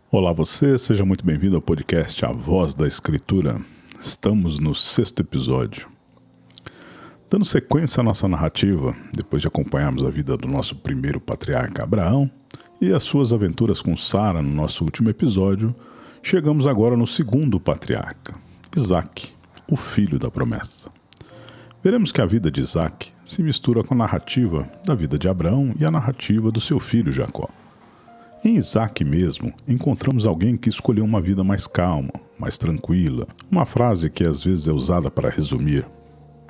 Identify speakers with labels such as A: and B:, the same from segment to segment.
A: Olá você, seja muito bem-vindo ao podcast A Voz da Escritura. Estamos no 6º episódio. Dando sequência à nossa narrativa, depois de acompanharmos a vida do nosso primeiro patriarca Abraão e as suas aventuras com Sara no nosso último episódio, chegamos agora no segundo patriarca, Isaque, o filho da promessa. Veremos que a vida de Isaque se mistura com a narrativa da vida de Abraão e a narrativa do seu filho Jacó. Em Isaque mesmo, encontramos alguém que escolheu uma vida mais calma, mais tranquila. Uma frase que às vezes é usada para resumir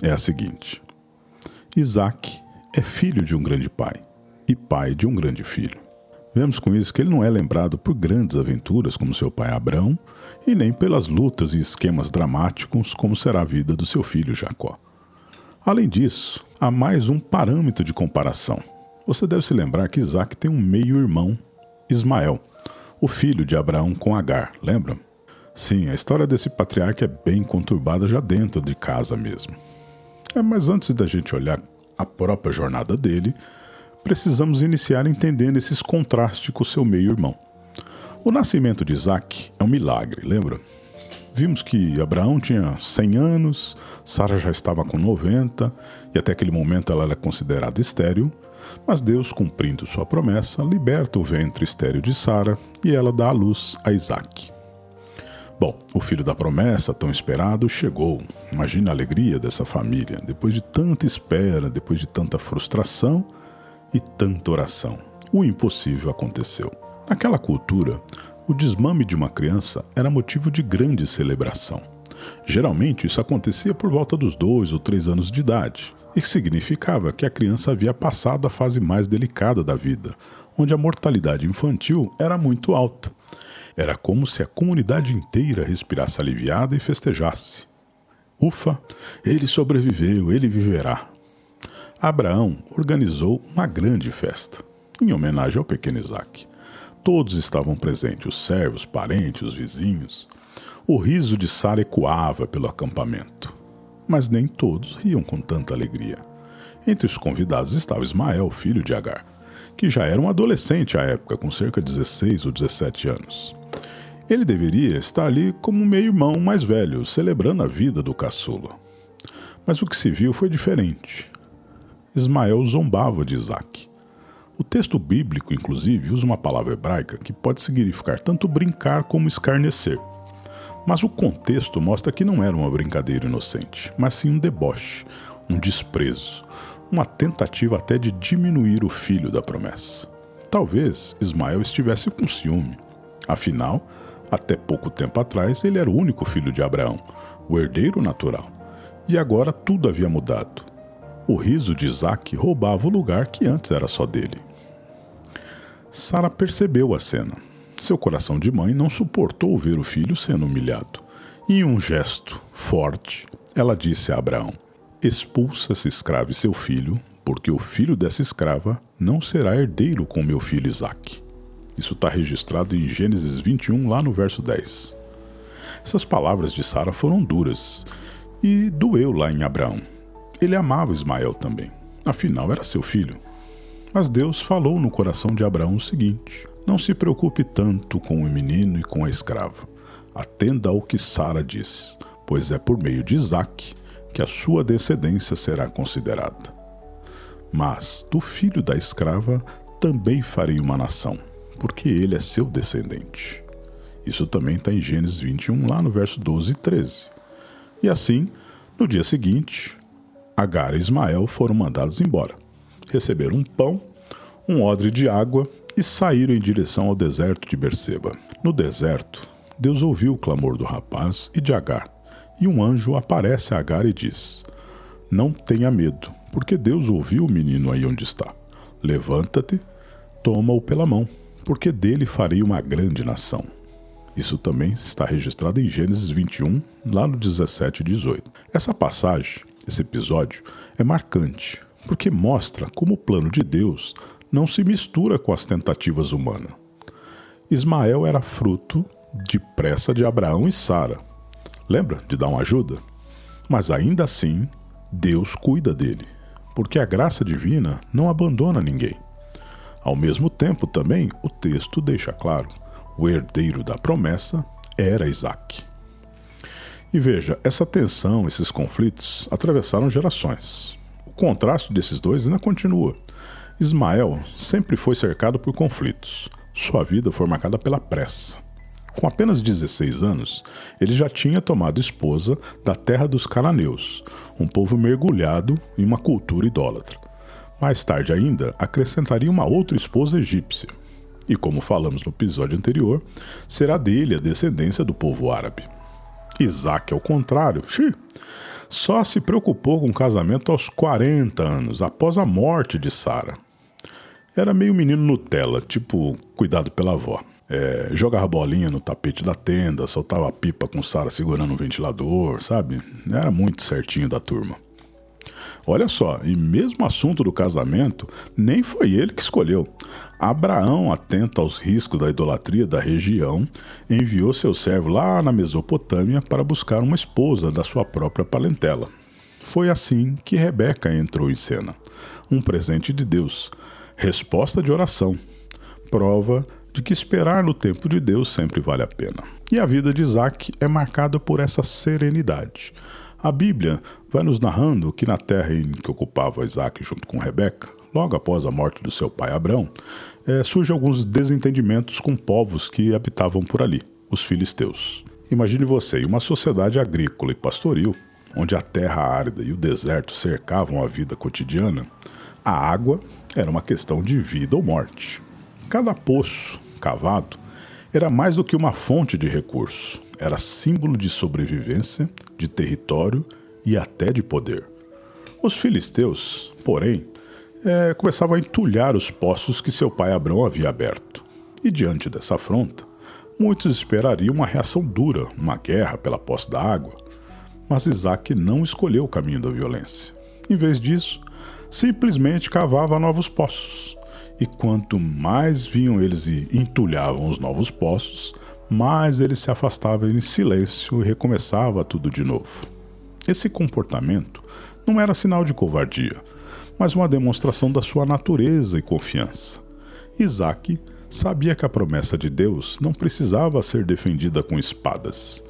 A: é a seguinte: Isaque é filho de um grande pai e pai de um grande filho. Vemos com isso que ele não é lembrado por grandes aventuras como seu pai Abraão e nem pelas lutas e esquemas dramáticos como será a vida do seu filho Jacó. Além disso, há mais um parâmetro de comparação. Você deve se lembrar que Isaque tem um meio-irmão, Ismael, o filho de Abraão com Agar, lembra? Sim, a história desse patriarca é bem conturbada já dentro de casa mesmo. Mas antes da gente olhar a própria jornada dele, precisamos iniciar entendendo esses contrastes com o seu meio-irmão. O nascimento de Isaque é um milagre, lembra? Vimos que Abraão tinha 100 anos, Sara já estava com 90 e até aquele momento ela era considerada estéril, mas Deus, cumprindo sua promessa, liberta o ventre estéril de Sara e ela dá à luz a Isaque. Bom, o filho da promessa, tão esperado, chegou. Imagina a alegria dessa família, depois de tanta espera, depois de tanta frustração e tanta oração. O impossível aconteceu. Naquela cultura, o desmame de uma criança era motivo de grande celebração. Geralmente isso acontecia por volta dos 2 ou 3 anos de idade, e que significava que a criança havia passado a fase mais delicada da vida, onde a mortalidade infantil era muito alta. Era como se a comunidade inteira respirasse aliviada e festejasse. Ufa, ele sobreviveu, ele viverá. Abraão organizou uma grande festa, em homenagem ao pequeno Isaque. Todos estavam presentes, os servos, parentes, os vizinhos. O riso de Sara ecoava pelo acampamento. Mas nem todos riam com tanta alegria. Entre os convidados estava Ismael, filho de Agar, que já era um adolescente à época, com cerca de 16 ou 17 anos. Ele deveria estar ali como um meio-irmão mais velho, celebrando a vida do caçula. Mas o que se viu foi diferente. Ismael zombava de Isaque. O texto bíblico, inclusive, usa uma palavra hebraica que pode significar tanto brincar como escarnecer. Mas o contexto mostra que não era uma brincadeira inocente, mas sim um deboche, um desprezo, uma tentativa até de diminuir o filho da promessa. Talvez Ismael estivesse com ciúme. Afinal, até pouco tempo atrás, ele era o único filho de Abraão, o herdeiro natural. E agora tudo havia mudado. O riso de Isaque roubava o lugar que antes era só dele. Sara percebeu a cena. Seu coração de mãe não suportou ver o filho sendo humilhado. E em um gesto forte, ela disse a Abraão: expulsa essa escrava e seu filho, porque o filho dessa escrava não será herdeiro com meu filho Isaque. Isso está registrado em Gênesis 21, lá no verso 10. Essas palavras de Sara foram duras e doeu lá em Abraão. Ele amava Ismael também, afinal era seu filho. Mas Deus falou no coração de Abraão o seguinte: não se preocupe tanto com o menino e com a escrava. Atenda ao que Sara diz, pois é por meio de Isaque que a sua descendência será considerada. Mas do filho da escrava também farei uma nação, porque ele é seu descendente. Isso também está em Gênesis 21, lá no verso 12 e 13. E assim, no dia seguinte, Agar e Ismael foram mandados embora. Receberam um pão, um odre de água e saíram em direção ao deserto de Berseba. No deserto, Deus ouviu o clamor do rapaz e de Agar, e um anjo aparece a Agar e diz: não tenha medo, porque Deus ouviu o menino aí onde está. Levanta-te, toma-o pela mão, porque dele farei uma grande nação. Isso também está registrado em Gênesis 21, lá no 17 e 18. Essa passagem, esse episódio, é marcante, porque mostra como o plano de Deus não se mistura com as tentativas humanas. Ismael era fruto de pressa de Abraão e Sara. Lembra de dar uma ajuda? Mas ainda assim, Deus cuida dele, porque a graça divina não abandona ninguém. Ao mesmo tempo também, o texto deixa claro, o herdeiro da promessa, era Isaque. E veja, essa tensão, esses conflitos atravessaram gerações. O contraste desses dois ainda continua. Ismael sempre foi cercado por conflitos. Sua vida foi marcada pela pressa. Com apenas 16 anos, ele já tinha tomado esposa da terra dos cananeus, um povo mergulhado em uma cultura idólatra. Mais tarde ainda, acrescentaria uma outra esposa egípcia. E como falamos no episódio anterior, será dele a descendência do povo árabe. Isaque, ao contrário, só se preocupou com o casamento aos 40 anos, após a morte de Sara. Era meio menino Nutella, tipo cuidado pela avó. Jogava bolinha no tapete da tenda, soltava pipa com Sara segurando um ventilador, sabe? Era muito certinho da turma. Olha só, e mesmo o assunto do casamento, nem foi ele que escolheu. Abraão, atento aos riscos da idolatria da região, enviou seu servo lá na Mesopotâmia para buscar uma esposa da sua própria parentela. Foi assim que Rebeca entrou em cena. Um presente de Deus, resposta de oração, prova de que esperar no tempo de Deus sempre vale a pena. E a vida de Isaque é marcada por essa serenidade. A Bíblia vai nos narrando que na terra em que ocupava Isaque junto com Rebeca, logo após a morte do seu pai Abrão, surgem alguns desentendimentos com povos que habitavam por ali, os filisteus. Imagine você, em uma sociedade agrícola e pastoril, onde a terra árida e o deserto cercavam a vida cotidiana, a água era uma questão de vida ou morte. Cada poço cavado era mais do que uma fonte de recurso, era símbolo de sobrevivência, de território e até de poder. Os filisteus, porém, começavam a entulhar os poços que seu pai Abrão havia aberto. E diante dessa afronta, muitos esperariam uma reação dura, uma guerra pela posse da água. Mas Isaque não escolheu o caminho da violência. Em vez disso, simplesmente cavava novos poços. E quanto mais vinham eles e entulhavam os novos poços, mais ele se afastava em silêncio e recomeçava tudo de novo. Esse comportamento não era sinal de covardia, mas uma demonstração da sua natureza e confiança. Isaque sabia que a promessa de Deus não precisava ser defendida com espadas.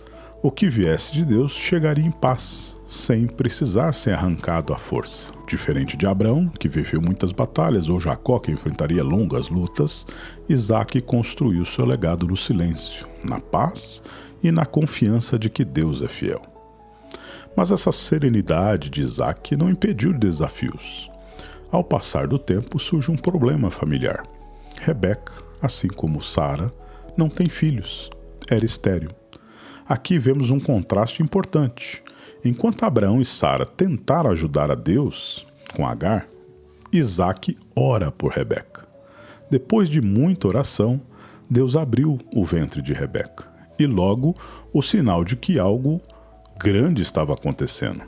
A: O que viesse de Deus chegaria em paz, sem precisar ser arrancado à força. Diferente de Abrão, que viveu muitas batalhas, ou Jacó, que enfrentaria longas lutas, Isaque construiu seu legado no silêncio, na paz e na confiança de que Deus é fiel. Mas essa serenidade de Isaque não impediu desafios. Ao passar do tempo, surge um problema familiar. Rebeca, assim como Sara, não tem filhos, era estéril. Aqui vemos um contraste importante. Enquanto Abraão e Sara tentaram ajudar a Deus com Agar, Isaque ora por Rebeca. Depois de muita oração, Deus abriu o ventre de Rebeca, e logo o sinal de que algo grande estava acontecendo.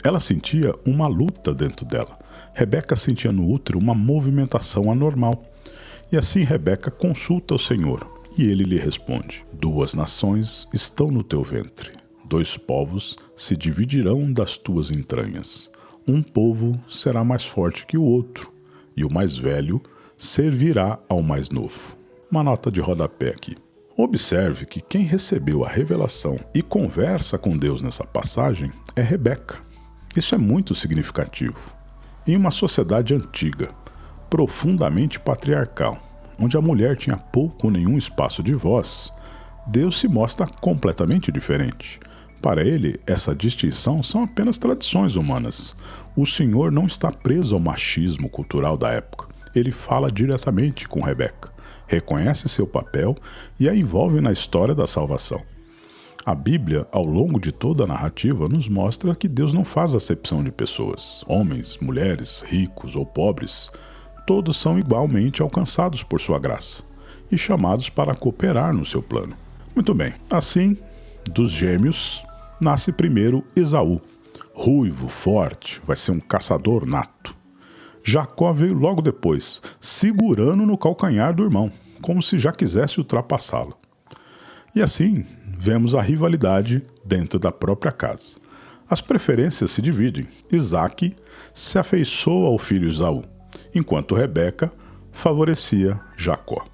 A: Ela sentia uma luta dentro dela. Rebeca sentia no útero uma movimentação anormal. E assim Rebeca consulta o Senhor, e ele lhe responde: 2 nações estão no teu ventre, 2 povos se dividirão das tuas entranhas. Um povo será mais forte que o outro, e o mais velho servirá ao mais novo. Uma nota de rodapé aqui. Observe que quem recebeu a revelação e conversa com Deus nessa passagem é Rebeca. Isso é muito significativo. Em uma sociedade antiga, profundamente patriarcal, onde a mulher tinha pouco ou nenhum espaço de voz, Deus se mostra completamente diferente. Para ele, essa distinção são apenas tradições humanas. O Senhor não está preso ao machismo cultural da época. Ele fala diretamente com Rebeca, reconhece seu papel e a envolve na história da salvação. A Bíblia, ao longo de toda a narrativa, nos mostra que Deus não faz acepção de pessoas, homens, mulheres, ricos ou pobres. Todos são igualmente alcançados por sua graça e chamados para cooperar no seu plano. Muito bem, assim, dos gêmeos, nasce primeiro Esaú. Ruivo, forte, vai ser um caçador nato. Jacó veio logo depois, segurando no calcanhar do irmão, como se já quisesse ultrapassá-lo. E assim, vemos a rivalidade dentro da própria casa. As preferências se dividem. Isaque se afeiçoa ao filho Esaú, enquanto Rebeca favorecia Jacó.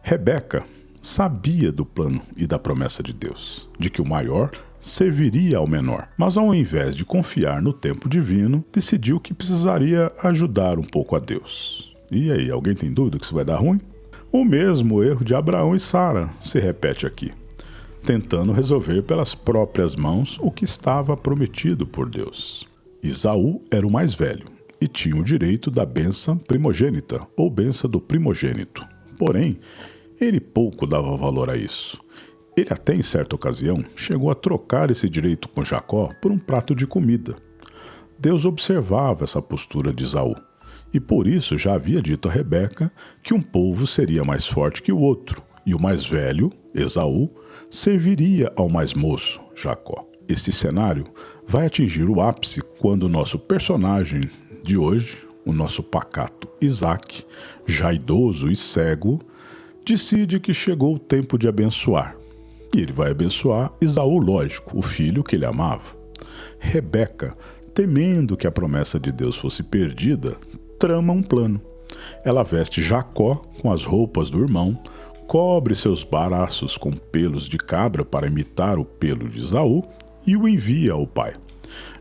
A: Rebeca sabia do plano e da promessa de Deus, de que o maior serviria ao menor, mas ao invés de confiar no tempo divino, decidiu que precisaria ajudar um pouco a Deus. E aí, alguém tem dúvida que isso vai dar ruim? O mesmo erro de Abraão e Sara se repete aqui, tentando resolver pelas próprias mãos o que estava prometido por Deus. Esaú era o mais velho e tinha o direito da bênção primogênita ou bênção do primogênito. Porém, ele pouco dava valor a isso. Ele até em certa ocasião chegou a trocar esse direito com Jacó por um prato de comida. Deus observava essa postura de Esaú e por isso já havia dito a Rebeca que um povo seria mais forte que o outro e o mais velho, Esaú, serviria ao mais moço, Jacó. Este cenário vai atingir o ápice quando o nosso personagem de hoje, o nosso pacato Isaac, já idoso e cego, decide que chegou o tempo de abençoar. E ele vai abençoar Esaú, lógico, o filho que ele amava. Rebeca, temendo que a promessa de Deus fosse perdida, trama um plano. Ela veste Jacó com as roupas do irmão, cobre seus braços com pelos de cabra para imitar o pelo de Esaú e o envia ao pai.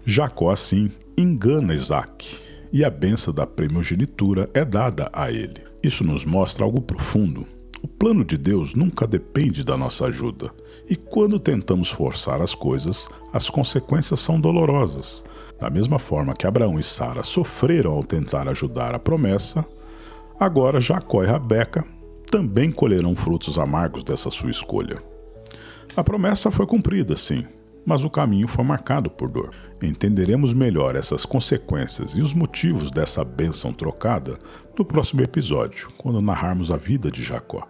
A: Jacó, assim, engana Isaac e a bênção da primogenitura é dada a ele. Isso nos mostra algo profundo. O plano de Deus nunca depende da nossa ajuda. E quando tentamos forçar as coisas, as consequências são dolorosas. Da mesma forma que Abraão e Sara sofreram ao tentar ajudar a promessa, agora Jacó e Rebeca também colherão frutos amargos dessa sua escolha. A promessa foi cumprida, sim, mas o caminho foi marcado por dor. Entenderemos melhor essas consequências e os motivos dessa bênção trocada no próximo episódio, quando narrarmos a vida de Jacó.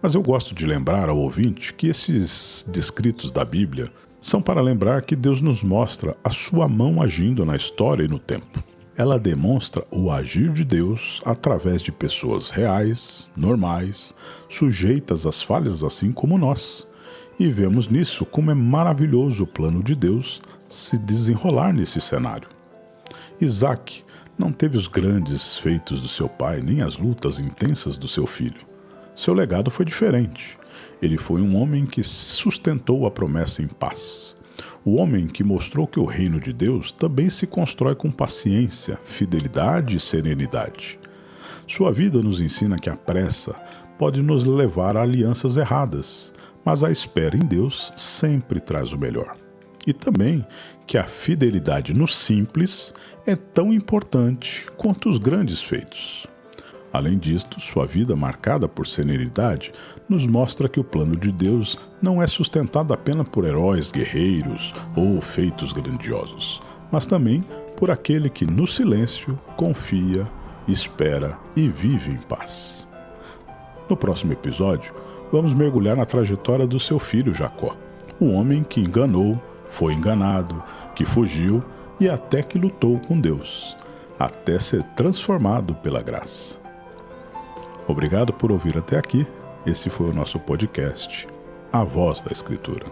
A: Mas eu gosto de lembrar ao ouvinte que esses descritos da Bíblia são para lembrar que Deus nos mostra a sua mão agindo na história e no tempo. Ela demonstra o agir de Deus através de pessoas reais, normais, sujeitas às falhas assim como nós. E vemos nisso como é maravilhoso o plano de Deus se desenrolar nesse cenário. Isaac não teve os grandes feitos do seu pai, nem as lutas intensas do seu filho. Seu legado foi diferente. Ele foi um homem que sustentou a promessa em paz. O homem que mostrou que o reino de Deus também se constrói com paciência, fidelidade e serenidade. Sua vida nos ensina que a pressa pode nos levar a alianças erradas, mas a espera em Deus sempre traz o melhor. E também que a fidelidade no simples é tão importante quanto os grandes feitos. Além disto, sua vida marcada por serenidade nos mostra que o plano de Deus não é sustentado apenas por heróis guerreiros ou feitos grandiosos, mas também por aquele que no silêncio confia, espera e vive em paz. No próximo episódio, vamos mergulhar na trajetória do seu filho Jacó, o homem que enganou, foi enganado, que fugiu e até que lutou com Deus, até ser transformado pela graça. Obrigado por ouvir até aqui. Esse foi o nosso podcast, A Voz da Escritura.